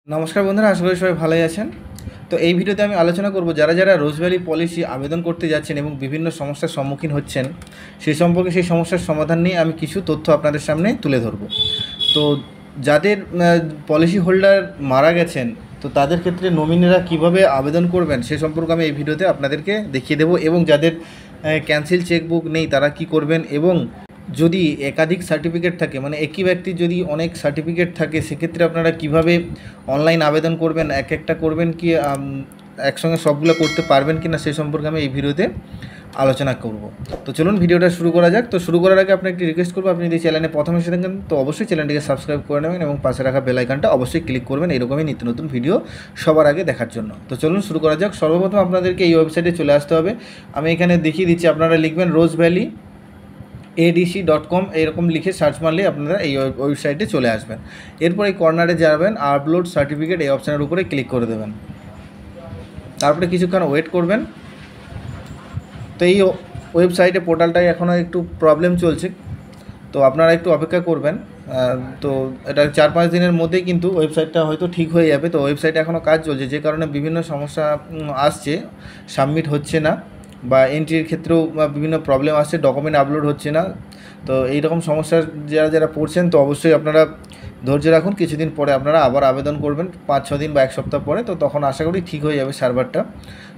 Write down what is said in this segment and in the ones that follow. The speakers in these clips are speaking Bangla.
নমস্কার বন্ধুরা, আশা করি সবাই ভালোই আছেন। তো এই ভিডিওতে আমি আলোচনা করব যারা যারা রোজভ্যালি পলিসি আবেদন করতে যাচ্ছেন এবং বিভিন্ন সমস্যার সম্মুখীন হচ্ছেন সেই সম্পর্কে, সেই সমস্যার সমাধান নিয়ে আমি কিছু তথ্য আপনাদের সামনে তুলে ধরব। তো যাদের পলিসি হোল্ডার মারা গেছেন, তো তাদের ক্ষেত্রে নমিনিরা কিভাবে আবেদন করবেন সে সম্পর্কে আমি এই ভিডিওতে আপনাদেরকে দেখিয়ে দেবো, এবং যাদের ক্যান্সেল চেকবুক নেই তারা কি করবেন, এবং যদি একাধিক সার্টিফিকেট থাকে, মানে একই ব্যক্তির যদি অনেক সার্টিফিকেট থাকে, সেক্ষেত্রে আপনারা কিভাবে অনলাইন আবেদন করবেন, এক একটা করবেন কি একসঙ্গে সবগুলো করতে পারবেন কি না সে সম্পর্কে আমি এই ভিডিওতে আলোচনা করব। তো চলুন ভিডিওটা শুরু করা যাক। তো শুরু করার আগে আপনাকে একটি রিকোয়েস্ট করবো, আপনি যদি চ্যানেলে প্রথমে এসে থাকেন তো অবশ্যই চ্যানেলটিকে সাবস্ক্রাইব করে নেবেন এবং পাশে রাখা বেল আইকনটা অবশ্যই ক্লিক করবেন এরকমই নিত্য নতুন ভিডিও সবার আগে দেখার জন্য। তো চলুন শুরু করা যাক। সর্বপ্রথম আপনাদেরকে এই ওয়েবসাইটে চলে আসতে হবে। আমি এখানে দেখিয়ে দিচ্ছি, আপনারা লিখবেন রোজভ্যালি adc.com, এরকম লিখে সার্চ মারলে আপনারা এই ওয়েবসাইটে চলে আসবেন। এরপর এই কর্নারে যাবেন, আপলোড সার্টিফিকেট এই অপশানের উপরে ক্লিক করে দেবেন। তারপরে কিছুক্ষণ ওয়েট করবেন। তো এই ওয়েবসাইটে পোর্টালটায় এখনও একটু প্রবলেম চলছে, তো আপনারা একটু অপেক্ষা করবেন। তো এটা 4-5 দিনের মধ্যেই কিন্তু ওয়েবসাইটটা হয়তো ঠিক হয়ে যাবে। তো ওয়েবসাইটে এখনও কাজ চলছে, যে কারণে বিভিন্ন সমস্যা আসছে, সাবমিট হচ্ছে না, বা এন্ট্রির ক্ষেত্রেও বিভিন্ন প্রবলেম আসছে, ডকুমেন্ট আপলোড হচ্ছে না। তো এইরকম সমস্যার যারা যারা পড়ছেন, তো অবশ্যই আপনারা ধৈর্য রাখুন। কিছুদিন পরে আপনারা আবার আবেদন করবেন, 5-6 দিন বা 1 সপ্তাহ পরে, তো তখন আশা করি ঠিক হয়ে যাবে সার্ভারটা।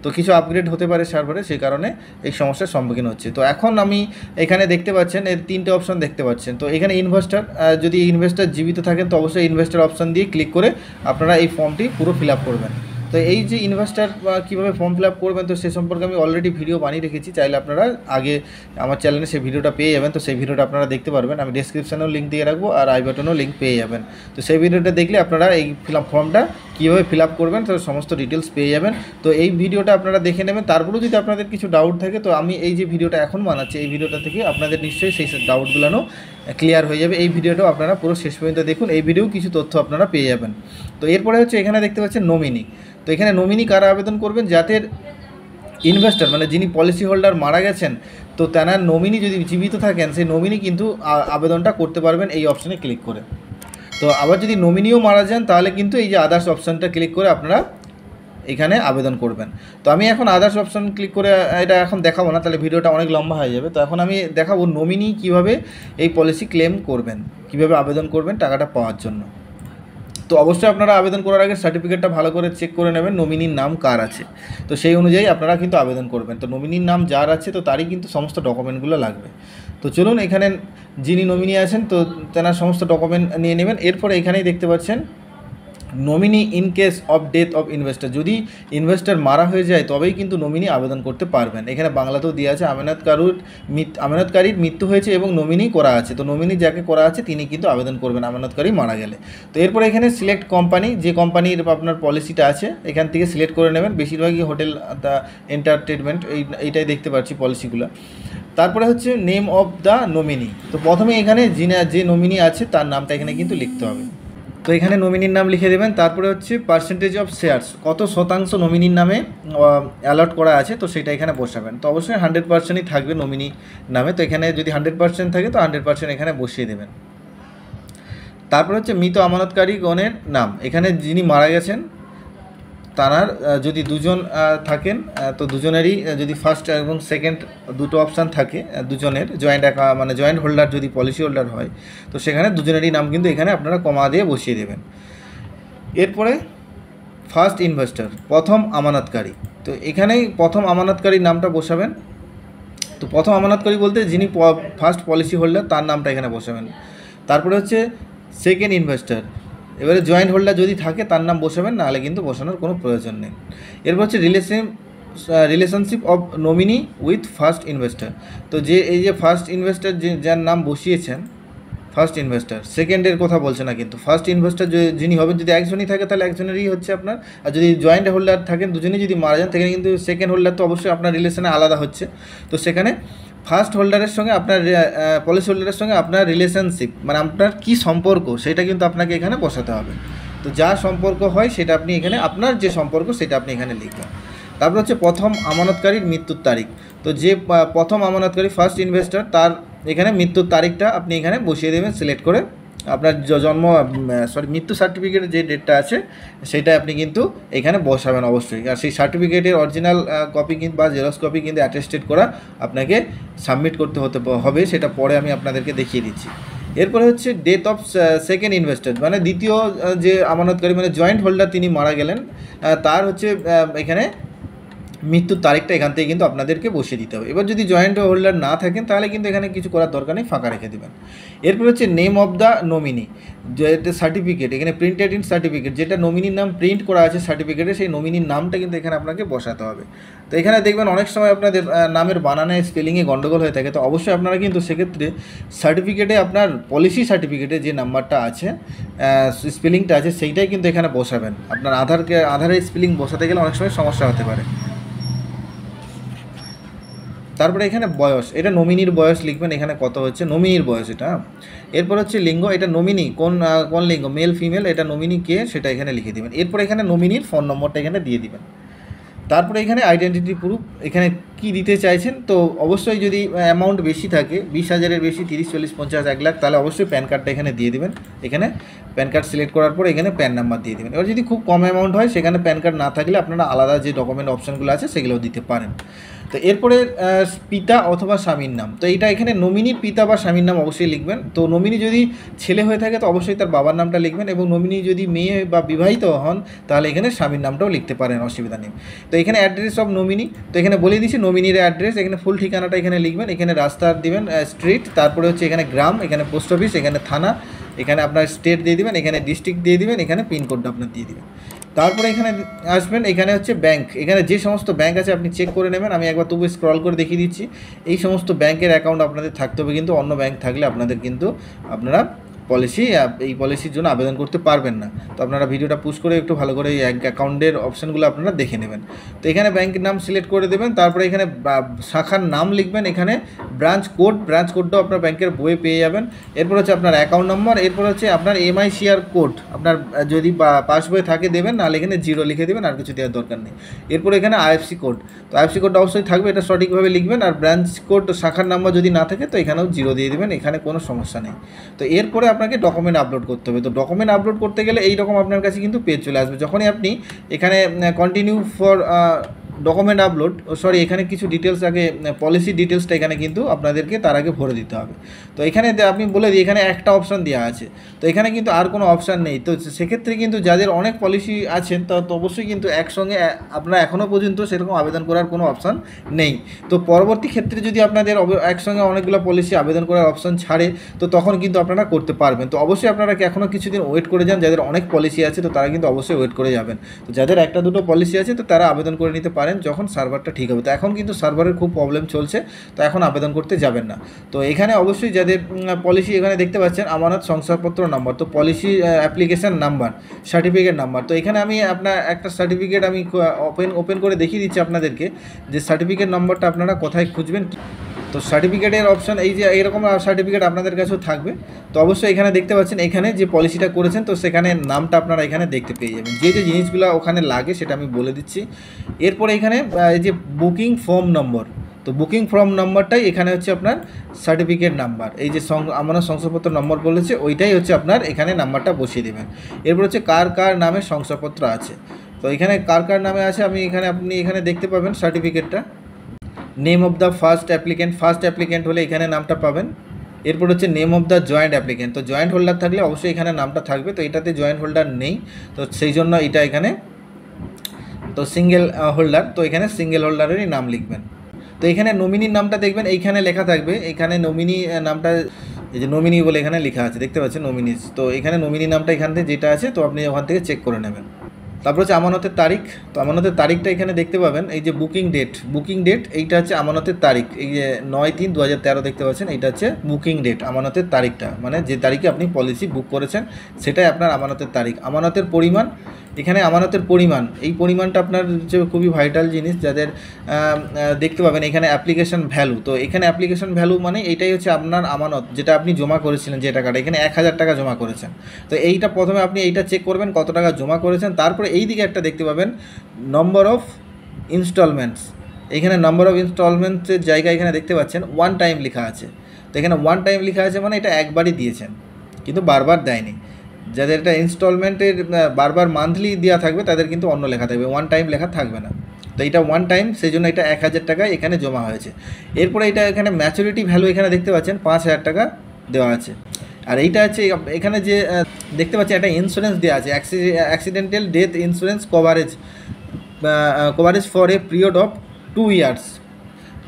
তো কিছু আপগ্রেড হতে পারে সার্ভারে, সেই কারণে এই সমস্যার সম্মুখীন হচ্ছে। তো এখন আমি এখানে দেখতে পাচ্ছেন এর 3টে অপশন দেখতে পাচ্ছেন। তো এখানে ইনভেস্টার, যদি ইনভেস্টার জীবিত থাকেন তো অবশ্যই ইনভেস্টার অপশন দিয়ে ক্লিক করে আপনারা এই ফর্মটি পুরো ফিল আপ করবেন। তো এই যে ইনভেস্টার কীভাবে ফর্ম ফিল আপ করবেন, তো সে সম্পর্কে আমি অলরেডি ভিডিও বানিয়ে রেখেছি, চাইলে আপনারা আগে আমার চ্যানেলে সেই ভিডিওটা পেয়ে যাবেন। তো সেই ভিডিওটা আপনারা দেখতে পারবেন, আমি ডেসক্রিপশানেও লিঙ্ক দিয়ে রাখবো আর আই বাটনেও লিঙ্ক পেয়ে যাবেন। তো সেই ভিডিওটা দেখলে আপনারা এই ফর্মটা কীভাবে ফিল আপ করবেন তো সমস্ত ডিটেলস পেয়ে যাবেন। তো এই ভিডিওটা আপনারা দেখে নেবেন। তারপরেও যদি আপনাদের কিছু ডাউট থাকে, তো আমি এই যে ভিডিওটা এখন বানাচ্ছি এই ভিডিওটা থেকে আপনাদের নিশ্চয়ই সেই ডাউটগুলো ক্লিয়ার হয়ে যাবে। এই ভিডিওটাও আপনারা পুরো শেষ পর্যন্ত দেখুন, এই ভিডিও কিছু তথ্য আপনারা পেয়ে যাবেন। তো এরপরে হচ্ছে এখানে দেখতে পাচ্ছেন নমিনি। তো এখানে নমিনি কারা আবেদন করবেন, যাদের ইনভেস্টর মানে যিনি পলিসি হোল্ডার মারা গেছেন, তো তেনার নমিনি যদি জীবিত থাকেন সেই নমিনি কিন্তু আবেদনটা করতে পারবেন এই অপশানে ক্লিক করে। তো আবার যদি নমিনিও মারা যান তাহলে কিন্তু এই যে আদার্স অপশানটা ক্লিক করে আপনারা এখানে আবেদন করবেন। তো আমি এখন আদার্স অপশান ক্লিক করে এটা এখন দেখাবো না, তাহলে ভিডিওটা অনেক লম্বা হয়ে যাবে। তো এখন আমি দেখাবো নমিনি কিভাবে এই পলিসি ক্লেম করবেন, কিভাবে আবেদন করবেন টাকাটা পাওয়ার জন্য। তো অবশ্যই আপনারা আবেদন করার আগে সার্টিফিকেটটা ভালো করে চেক করে নেবেন নমিনির নাম কার আছে, তো সেই অনুযায়ী আপনারা কিন্তু আবেদন করবেন। তো নমিনির নাম যার আছে তো তারই কিন্তু সমস্ত ডকুমেন্টগুলো লাগবে। তো চলুন এখানে যিনি নমিনি আছেন তো তেনার সমস্ত ডকুমেন্ট নিয়ে নেবেন। এরপরে এখানেই দেখতে পাচ্ছেন nominee in case of death of investor, যদি ইনভেস্টার মারা হয়ে যায় তবেই কিন্তু নমিনি আবেদন করতে পারবেন। এখানে বাংলাতেও দেওয়া আছে আমানতকারীর মৃত্যু হয়েছে এবং নমিনি করা আছে, তো নমিনি যাকে করা আছে তিনি কিন্তু আবেদন করবেন আমানতকারী মারা গেলে। তো এরপরে এখানে সিলেক্ট কোম্পানি, যে কোম্পানির আপনার পলিসিটা আছে এখান থেকে সিলেক্ট করে নেবেন। বেশিরভাগই হোটেল এন্টারটেনমেন্ট এইটাই দেখতে পাচ্ছি পলিসিগুলো। তারপরে হচ্ছে নেম অফ দ্য নমিনি। তো প্রথমে এখানে যে নমিনি আছে তার নামটা এখানে কিন্তু লিখতে হবে। তো এখানে নমিনির নাম লিখে দেবেন। তারপরে হচ্ছে পার্সেন্টেজ অফ শেয়ার্স, কত শতাংশ নমিনির নামে অ্যালট করা আছে তো সেটা এখানে বসাবেন। তো অবশ্যই 100%ই থাকবে নমিনি নামে, তো এখানে যদি 100% থাকে তো 100% এখানে বসিয়ে দেবেন। তারপর হচ্ছে মৃত আমানতকারীগণের নাম, এখানে যিনি মারা গেছেন তার যদি দুজন থাকেন তো দুজনেরই, যদি ফার্স্ট এবং সেকেন্ড দুটো অপশান থাকে দুজনের জয়েন্ট মানে জয়েন্ট হোল্ডার যদি পলিসি হোল্ডার হয় তো সেখানে দুজনেরই নাম কিন্তু এখানে আপনারা কমা দিয়ে বসিয়ে দেবেন। এরপরে ফার্স্ট ইনভেস্টর, প্রথম আমানতকারী, তো এখানেই প্রথম আমানতকারীর নামটা বসাবেন। তো প্রথম আমানতকারী বলতে যিনি ফার্স্ট পলিসি হোল্ডার তার নামটা এখানে বসাবেন। তারপরে হচ্ছে সেকেন্ড ইনভেস্টর, এবারে জয়েন্ট হোল্ডার যদি থাকে তার নাম বসাবেন, নাহলে কিন্তু বসানোর কোনো প্রয়োজন নেই। এরপর হচ্ছে relationship of nominee with first investor, তো এই যে ফার্স্ট ইনভেস্টর যার নাম বসিয়েছেন ফার্স্ট ইনভেস্টর, সেকেন্ডের কথা বলছে না কিন্তু, ফার্স্ট ইনভেস্টর যিনি হবেন যদি একজনই থাকে তাহলে একজনেরই হচ্ছে আপনার, আর যদি জয়েন্ট হোল্ডার থাকেন দুজনেই যদি মারা যান সেখানে কিন্তু সেকেন্ড হোল্ডার তো অবশ্যই আপনার রিলেশনে আলাদা হচ্ছে। তো সেখানে ফার্স্ট হোল্ডারের সঙ্গে আপনার পলিসি হোল্ডারের সঙ্গে আপনার রিলেশনশিপ মানে আপনার কী সম্পর্ক সেটা কিন্তু আপনাকে এখানে বসাতে হবে। তো যা সম্পর্ক হয় সেটা আপনি এখানে, আপনার যে সম্পর্ক সেটা আপনি এখানে লিখবেন। তারপর হচ্ছে প্রথম আমানতকারীর মৃত্যুর তারিখ, তো যে প্রথম আমানতকারী ফার্স্ট ইনভেস্টর তার এখানে মৃত্যুর তারিখটা আপনি এখানে বসিয়ে দেবেন সিলেক্ট করে। আপনার জন্ম মৃত্যু সার্টিফিকেটের যে ডেটটা আছে সেটা আপনি কিন্তু এখানে বসাবেন অবশ্যই। আর সেই সার্টিফিকেটের অরিজিনাল কপি কিন্তু বা জেরক্স কপি কিন্তু অ্যাটেস্টেড করা আপনাকে সাবমিট করতে হবে, সেটা পরে আমি আপনাদেরকে দেখিয়ে দিচ্ছি। এরপরে হচ্ছে ডেথ অফ সেকেন্ড ইনভেস্টর, মানে দ্বিতীয় যে আমানতকারী মানে জয়েন্ট হোল্ডার তিনি মারা গেলেন, তার হচ্ছে এখানে মৃত্যুর তারিখটা এখান থেকে কিন্তু আপনাদেরকে বসিয়ে দিতে হবে। এবার যদি জয়েন্ট হোল্ডার না থাকেন তাহলে কিন্তু এখানে কিছু করার দরকার নেই, ফাঁকা রেখে দেবেন। এরপর হচ্ছে নেম অফ দ্য নমিনি, যে সার্টিফিকেট এখানে প্রিন্টেড ইন সার্টিফিকেট, যেটা নমিনির নাম প্রিন্ট করা আছে সার্টিফিকেটে, সেই নমিনির নামটা কিন্তু এখানে আপনাকে বসাতে হবে। তো এখানে দেখবেন অনেক সময় আপনাদের নামের বানানে স্পেলিংয়ে গণ্ডগোল হয়ে থাকে, তো অবশ্যই আপনারা কিন্তু সেক্ষেত্রে সার্টিফিকেটে আপনার পলিসি সার্টিফিকেটে যে নাম্বারটা আছে স্পেলিংটা আছে সেইটাই কিন্তু এখানে বসাবেন। আপনার আধারের স্পেলিং বসাতে গেলে অনেক সময় সমস্যা হতে পারে। তারপরে এখানে বয়স, এটা নমিনির বয়স লিখবেন, এখানে কত হচ্ছে নমিনির বয়স এটা। এরপর হচ্ছে লিঙ্গ, এটা নমিনি কোন লিঙ্গ, মেল ফিমেল, এটা নমিনি কে সেটা এখানে লিখে দেবেন। এরপর এখানে নমিনির ফোন নম্বরটা এখানে দিয়ে দিবেন। তারপরে এখানে আইডেন্টিটি প্রুফ, এখানে কি দিতে চাইছেন, তো অবশ্যই যদি অ্যামাউন্ট বেশি থাকে 20,000-এর বেশি 30, 40, 50, 1 লাখ, তাহলে অবশ্যই প্যান কার্ডটা এখানে দিয়ে দেবেন। এখানে প্যান কার্ড সিলেক্ট করার পর এখানে প্যান নাম্বার দিয়ে দেবেন। এবার যদি খুব কম অ্যামাউন্ট হয় সেখানে প্যান কার্ড না থাকলে আপনারা আলাদা যে ডকুমেন্ট অপশানগুলো আছে সেগুলোও দিতে পারেন। তো এরপরে পিতা অথবা স্বামীর নাম, তো এইটা এখানে নমিনির পিতা বা স্বামীর নাম অবশ্যই লিখবেন। তো নমিনি যদি ছেলে হয়ে থাকে তো অবশ্যই তার বাবার নামটা লিখবেন, এবং নমিনি যদি মেয়ে বা বিবাহিত হন তাহলে এখানে স্বামীর নামটাও লিখতে পারেন, অসুবিধা নেই। তো এখানে অ্যাড্রেস অফ নমিনি, তো এখানে বলে দিচ্ছি নমিনির অ্যাড্রেস, এখানে ফুল ঠিকানাটা এখানে লিখবেন, এখানে রাস্তা দিবেন স্ট্রিট, তারপরে হচ্ছে এখানে গ্রাম, এখানে পোস্ট অফিস, এখানে থানা, এখানে আপনার স্টেট দিয়ে দিবেন, এখানে ডিস্ট্রিক্ট দিয়ে দিবেন, এখানে পিনকোডটা আপনার দিয়ে দিবেন। তারপরে এখানে আসবেন, এখানে হচ্ছে ব্যাংক, এখানে যে সমস্ত ব্যাংক আছে আপনি চেক করে নেবেন। আমি একবার তবু স্ক্রল করে দেখিয়ে দিচ্ছি। এই সমস্ত ব্যাংকের অ্যাকাউন্ট আপনাদের থাকতে হবে, কিন্তু অন্য ব্যাংক থাকলে আপনাদের কিন্তু আপনারা এই পলিসির জন্য আবেদন করতে পারবেন না। তো আপনারা ভিডিওটা পুশ করে একটু ভালো করে এই অ্যাকাউন্টের অপশানগুলো আপনারা দেখে নেবেন। তো এখানে ব্যাংকের নাম সিলেক্ট করে দেবেন, তারপরে এখানে শাখার নাম লিখবেন, এখানে ব্রাঞ্চ কোডটাও আপনার ব্যাংকের বইয়ে পেয়ে যাবেন। এরপর হচ্ছে আপনার অ্যাকাউন্ট নম্বর, এরপর হচ্ছে আপনার MICR কোড, আপনার যদি পাস বই থাকে দেবেন, নাহলে এখানে 0 লিখে দেবেন, আর কিছু দেওয়ার দরকার নেই। এরপর এখানে IFSC কোড, তো IFSC কোডটা অবশ্যই থাকবে, এটা সঠিকভাবে লিখবেন। আর ব্রাঞ্চ কোড শাখার নাম্বার যদি না থাকে তো এখানেও 0 দিয়ে দেবেন, এখানে কোনো সমস্যা নেই। তো এরপরে আপনাকে ডকুমেন্ট আপলোড করতে হবে। তো ডকুমেন্ট আপলোড করতে গেলে এইরকম আপনার কাছে কিন্তু পেজ চলে আসবে। যখনই আপনি এখানে কন্টিনিউ ফর ডকুমেন্ট আপলোড, এখানে কিছু ডিটেলস আগে, পলিসি ডিটেলসটা এখানে কিন্তু আপনাদেরকে তার আগে ভরে দিতে হবে। তো এখানে আপনি বলে দিই এখানে একটা অপশান দেওয়া আছে, তো এখানে কিন্তু আর কোনো অপশান নেই। তো সেক্ষেত্রে কিন্তু যাদের অনেক পলিসি আছেন তো অবশ্যই কিন্তু একসঙ্গে আপনারা এখনও পর্যন্ত সেরকম আবেদন করার কোনো অপশান নেই। তো পরবর্তী ক্ষেত্রে যদি আপনাদের একসঙ্গে অনেকগুলো পলিসি আবেদন করার অপশান ছাড়ে তো তখন কিন্তু আপনারা করতে পারবেন। তো অবশ্যই আপনারা এখনও কিছুদিন ওয়েট করে যান, যাদের অনেক পলিসি আছে তো তারা কিন্তু অবশ্যই ওয়েট করে যাবেন। তো যাদের একটা দুটো পলিসি আছে তো তারা আবেদন করে নিতে পারেন যখন সার্ভারটা ঠিক হবে। তো এখন কিন্তু সার্ভারের খুব প্রবলেম চলছে, তো এখন আবেদন করতে যাবেন না। তো এখানে অবশ্যই যাদের পলিসি এখানে দেখতে পাচ্ছেন আমানত শংসাপত্র নম্বর, তো policy application number, certificate number. তো এখানে আমি আপনার একটা সার্টিফিকেট আমি ওপেন করে দেখিয়ে দিচ্ছি আপনাদেরকে যে সার্টিফিকেট নম্বরটা আপনারা কোথায় খুঁজবেন। তো সার্টিফিকেটের অপশান এই যে এইরকম সার্টিফিকেট আপনাদের কাছেও থাকবে। তো অবশ্যই এখানে দেখতে পাচ্ছেন এখানে যে পলিসিটা করেছেন তো সেখানে নামটা আপনারা এখানে দেখতে পেয়ে যাবেন। যে জিনিসগুলো ওখানে লাগে সেটা আমি বলে দিচ্ছি। এরপরে এখানে এই যে বুকিং ফর্ম নম্বর, তো বুকিং ফর্ম নম্বরটাই এখানে হচ্ছে আপনার সার্টিফিকেট নাম্বার, এই যে আমানত শংসাপত্র নম্বর বলেছে ওইটাই হচ্ছে আপনার এখানে নাম্বারটা বসিয়ে দেবেন। এরপর হচ্ছে কার নামে শংসাপত্র আছে, তো এখানে কার নামে আছে আপনি এখানে দেখতে পাবেন সার্টিফিকেটটা। Name of the first applicant হলে এখানে নামটা পাবেন। এরপর হচ্ছে name of the joint applicant, তো জয়েন্ট হোল্ডার থাকলে অবশ্যই এখানে নামটা থাকবে, তো এটাতে জয়েন্ট হোল্ডার নেই তো সেই জন্য এটা এখানে তো সিঙ্গেল হোল্ডার, তো এখানে সিঙ্গেল হোল্ডারেরই নাম লিখবেন। তো এখানে নমিনির নামটা দেখবেন এইখানে লেখা থাকবে, এখানে নমিনি নামটা এই যে নমিনি বলে এখানে লেখা আছে দেখতে পাচ্ছেন নমিনিস, তো এখানে নমিনি নামটা এখান থেকে যেটা আছে তো আপনি ওখান থেকে চেক করে নেবেন। তারপর হচ্ছে আমানতের তারিখ, তো আমানতের তারিখটা এখানে দেখতে পাবেন এই যে বুকিং ডেট এইটা হচ্ছে আমানতের তারিখ, এই যে 9/3/2013 দেখতে পাচ্ছেন এইটা হচ্ছে বুকিং ডেট, আমানতের তারিখটা মানে যে তারিখে আপনি পলিসি বুক করেছেন সেটাই আপনার আমানতের তারিখ। আমানতের পরিমাণ, এখানে আমানতের পরিমাণ, এই পরিমাণটা আপনার হচ্ছে খুবই ভাইটাল জিনিস যাদের দেখতে পাবেন এখানে অ্যাপ্লিকেশন ভ্যালু, তো এখানে অ্যাপ্লিকেশন ভ্যালু মানে এইটাই হচ্ছে আপনার আমানত যেটা আপনি জমা করেছিলেন যে টাকাটা, এখানে 1000 টাকা জমা করেছেন। তো এইটা প্রথমে আপনি এইটা চেক করবেন কত টাকা জমা করেছেন, তারপরে এই দিকে একটা দেখতে পাবেন নম্বর অফ ইনস্টলমেন্টস, এখানে নম্বর অফ ইনস্টলমেন্টসের জায়গায় এখানে দেখতে পাচ্ছেন ওয়ান টাইম লেখা আছে, তো এখানে ওয়ান টাইম লেখা আছে মানে এটা একবারই দিয়েছেন, কিন্তু বারবার দেয়নি। যাদের এটা ইনস্টলমেন্টের বারবার মান্থলি দেওয়া থাকবে তাদের কিন্তু অন্য লেখা থাকবে, ওয়ান টাইম লেখা থাকবে না। তো এটা ওয়ান টাইম, সেই জন্য এটা 1000 টাকা এখানে জমা হয়েছে। এরপরে এটা এখানে ম্যাচুরিটি ভ্যালু এখানে দেখতে পাচ্ছেন 5000 টাকা দেওয়া আছে। আর এইটা হচ্ছে এখানে যে দেখতে পাচ্ছি একটা ইন্স্যুরেন্স দেওয়া আছে, accidental death insurance coverage for a period of 2 years.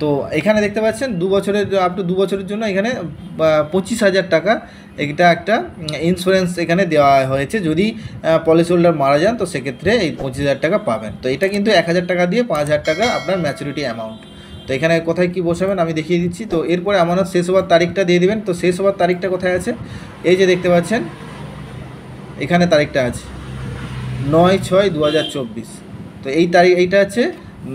তো এখানে দেখতে পাচ্ছেন 2 বছরের, আপ টু 2 বছরের জন্য এখানে 25,000 টাকা এটা একটা ইন্স্যুরেন্স এখানে দেওয়া হয়েছে। যদি পলিসি হোল্ডার মারা যান তো সেক্ষেত্রে এই 25,000 টাকা পাবেন। তো এটা কিন্তু 1000 টাকা দিয়ে 5,000 টাকা আপনার ম্যাচুরিটি অ্যামাউন্ট। তো এখানে কোথায় কি বসাবেন আমি দেখিয়ে দিচ্ছি। তো এরপরে আমানত শেষ হওয়ার তারিখটা দিয়ে দিবেন। তো শেষ হওয়ার তারিখটা কোথায় আছে, এই যে দেখতে পাচ্ছেন এখানে তারিখটা আছে 9/6/2024। তো এই তারিখ, এইটা হচ্ছে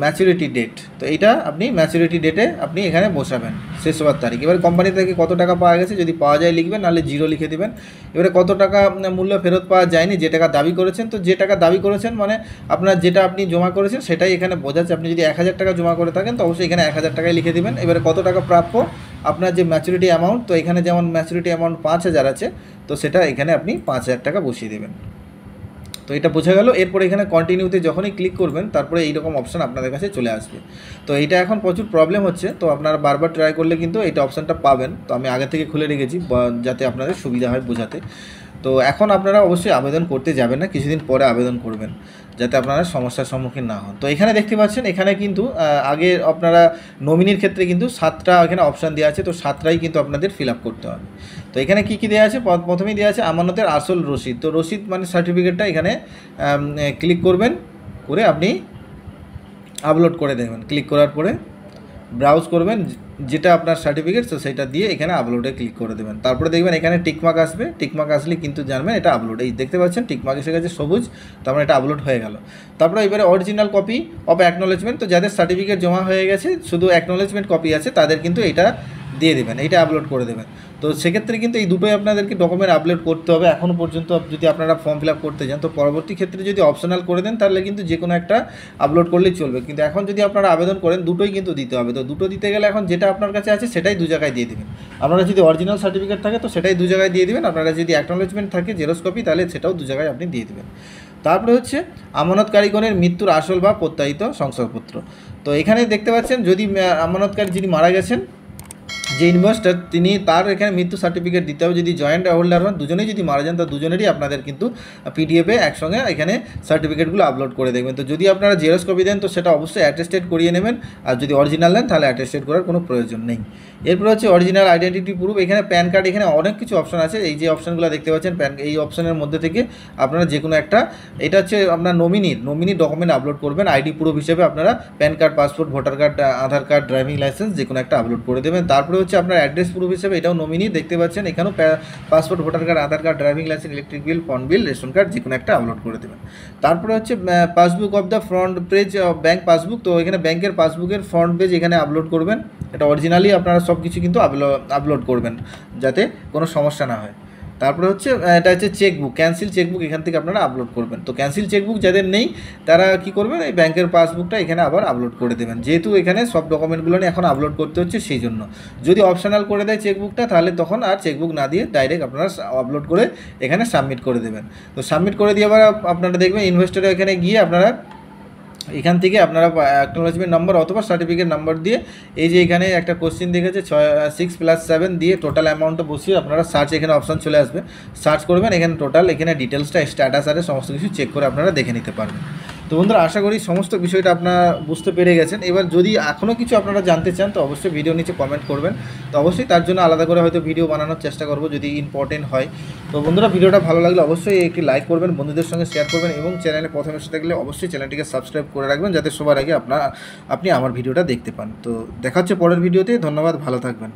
ম্যাচুরিটি ডেট। তো এইটা আপনি ম্যাচুরিটি ডেটে আপনি এখানে বসাবেন শেষ হওয়ার তারিখ। এবার কোম্পানি থেকে কত টাকা পাওয়া গেছে, যদি পাওয়া যায় লিখবেন, নাহলে 0 লিখে দেবেন। এবারে কত টাকা মূল্য ফেরত পাওয়া যায়নি, যে টাকা দাবি করেছেন, তো যে টাকা দাবি করেছেন মানে আপনার যেটা আপনি জমা করেছেন সেটাই এখানে বোঝাচ্ছে। আপনি যদি 1000 টাকা জমা করে থাকেন তো অবশ্যই এখানে 1000 টাকাই লিখে দেবেন। এবারে কত টাকা প্রাপ্য আপনার যে ম্যাচুরিটি অ্যামাউন্ট, তো এখানে যেমন ম্যাচুরিটি অ্যামাউন্ট 5000 আছে, তো সেটা এখানে আপনি 5000 টাকা বসিয়ে দেবেন। তো এটা বোঝা গেল। এরপরে এখানে কন্টিনিউতে যখনই ক্লিক করবেন তারপরে এইরকম অপশান আপনাদের কাছে চলে আসবে। তো এইটা এখন প্রচুর প্রবলেম হচ্ছে, তো আপনারা বারবার ট্রাই করলে কিন্তু এইটা অপশানটা পাবেন। তো আমি আগে থেকে খুলে রেখেছি যাতে আপনাদের সুবিধা হয় বোঝাতে। তো এখন আপনারা অবশ্যই আবেদন করতে যাবেন না, কিছুদিন পরে আবেদন করবেন যাতে আপনারা সমস্যার সম্মুখীন না হন। তো এখানে দেখতে পাচ্ছেন এখানে কিন্তু আগে আপনারা নমিনির ক্ষেত্রে কিন্তু 7টা এখানে অপশান দেওয়া আছে, তো 7টাই কিন্তু আপনাদের ফিল আপ করতে হবে। তো এখানে কী কী দেওয়া আছে, প্রথমেই দেওয়া আছে আমানতের আসল রসিদ। তো রসিদ মানে সার্টিফিকেটটা এখানে ক্লিক করবেন, করে আপনি আপলোড করে দেবেন। ক্লিক করার পরে ব্রাউজ করবেন যেটা আপনার সার্টিফিকেট, তো সেটা দিয়ে এখানে আপলোডে ক্লিক করে দেবেন। তারপরে দেখবেন এখানে টিকমার্ক আসবে, টিকমার্ক আসলে কিন্তু জানবেন এটা আপলোড। এই দেখতে পাচ্ছেন টিকমার্ক এসে গেছে সবুজ, তারপরে এটা আপলোড হয়ে গেল। তারপরে এবারে অরিজিনাল কপি অফ অ্যাকনোলেজমেন্ট, তো যাদের সার্টিফিকেট জমা হয়ে গেছে শুধু অ্যাকনোলেজমেন্ট কপি আছে তাদের কিন্তু এটা দিয়ে দেবেন, এইটা আপলোড করে দেবেন। তো সেক্ষেত্রে কিন্তু এই দুটোই আপনাদেরকে ডকুমেন্ট আপলোড করতে হবে এখনও পর্যন্ত। যদি আপনারা ফর্ম ফিল আপ করতে যান, তো পরবর্তী ক্ষেত্রে যদি অপশনাল করে দেন তাহলে কিন্তু যে কোনো একটা আপলোড করলেই চলবে। কিন্তু এখন যদি আপনারা আবেদন করেন দুটোই কিন্তু দিতে হবে। তো দুটো দিতে গেলে এখন যেটা আপনার কাছে আছে সেটাই 2 জায়গায় দিয়ে দেবেন। আপনারা যদি অরিজিনাল সার্টিফিকেট থাকে তো সেটাই 2 জায়গায় দিয়ে দেবেন। আপনারা যদি অ্যাকনোলেজমেন্ট থাকে জেরক্স কপি তাহলে সেটাও 2 জায়গায় আপনি দিয়ে দেবেন। তারপরে হচ্ছে আমানতকারীগণের মৃত্যুর আসল বা প্রত্যায়িত শংসাপত্র। তো এখানে দেখতে পাচ্ছেন যদি আমানতকারী যিনি মারা গেছেন, যে ইনভেস্টর, তিনি তার এখানে মৃত্যু সার্টিফিকেট দিতে হবে। যদি জয়েন্ট হোল্ডার হন, দুজনেই যদি মারা যান, তো দুজনেরই আপনাদের কিন্তু পিডিএফে একসঙ্গে এখানে সার্টিফিকেটগুলো আপলোড করে দেখবেন। তো যদি আপনারা জেরক্স কপি দেন তো সেটা অবশ্যই অ্যাটেস্টেড করিয়ে নেবেন, আর যদি অরিজিনাল দেন তাহলে অ্যাটেস্টেড করার কোনো প্রয়োজন নেই। এরপর হচ্ছে অরিজিনাল আইডেন্টিটি প্রুফ। এখানে প্যান কার্ড, এখানে অনেক কিছু অপশন আছে। এই যে অপশানগুলো দেখতে পাচ্ছেন এই অপশানের মধ্যে থেকে আপনারা যে কোনো একটা, এটা হচ্ছে আপনার নমিনি ডকুমেন্ট আপলোড করবেন। আইডি প্রুফ হিসেবে আপনারা PAN card, passport, voter card, Aadhaar card, driving licence যে কোনো একটা আপলোড করে দেবেন। তারপরে হচ্ছে আপনার অ্যাড্রেস প্রুফ হিসেবে এটাও নমিনি দেখতে পাচ্ছেন, এখানেও passport, voter card, Aadhaar card, driving licence, electric bill, phone bill, ration card যে কোনো একটা আপলোড করে দেবেন। তারপরে হচ্ছে passbook of the front page bank passbook. তো এখানে ব্যাংকের পাসবুকের ফ্রন্ট পেজ এখানে আপলোড করবেন। এটা অরিজিনালি আপনারা সব কিছু কিন্তু আপলোড করবেন যাতে কোনো সমস্যা না হয়। তারপরে হচ্ছে এটা হচ্ছে চেকবুক, ক্যান্সেল চেকবুক এখান থেকে আপনারা আপলোড করবেন। তো ক্যান্সেল চেকবুক যাদের নেই তারা কি করবেন, এই ব্যাংকের পাসবুকটা এখানে আবার আপলোড করে দেবেন। যেহেতু এখানে সব ডকুমেন্টগুলো নিয়ে এখন আপলোড করতে হচ্ছে সেই জন্য। যদি অপশনাল করে দেয় চেকবুকটা তাহলে তখন আর চেকবুক না দিয়ে ডাইরেক্ট আপনারা আপলোড করে এখানে সাবমিট করে দেবেন। তো সাবমিট করে দিয়ে আবার আপনারা দেখবেন ইনভেস্টরে এখানে গিয়ে আপনারা এখান থেকে আপনারা অ্যাকনোলেজমেন্ট নাম্বার অথবা সার্টিফিকেট নাম্বার দিয়ে এই যে এখানে একটা কোশ্চেন দেখেছে 6+7 দিয়ে টোটাল অ্যামাউন্টটা বসিয়ে আপনারা সার্চ, এখানে অপশান চলে আসবে, সার্চ করবেন। এখানে টোটাল এখানে ডিটেলসটা স্ট্যাটাস আর সমস্ত কিছু চেক করে আপনারা দেখে নিতে পারবেন। তো বন্ধুরা আশা করি সমস্ত বিষয়টা আপনারা বুঝতে পেরে গেছেন। এবার যদি এখনও কিছু আপনারা জানতে চান তো অবশ্যই ভিডিও নিচে কমেন্ট করবেন। তো অবশ্যই তার জন্য আলাদা করে হয়তো ভিডিও বানানোর চেষ্টা করব যদি ইম্পর্টেন্ট হয়। তো বন্ধুরা ভিডিওটা ভালো লাগলে অবশ্যই একটি লাইক করবেন, বন্ধুদের সঙ্গে শেয়ার করবেন এবং চ্যানেলে প্রথমে এসে থাকলে অবশ্যই চ্যানেলটিকে সাবস্ক্রাইব করে রাখবেন যাতে সবার আগে আপনি আমার ভিডিওটা দেখতে পান। তো দেখা হচ্ছে পরের ভিডিওতে। ধন্যবাদ, ভালো থাকবেন।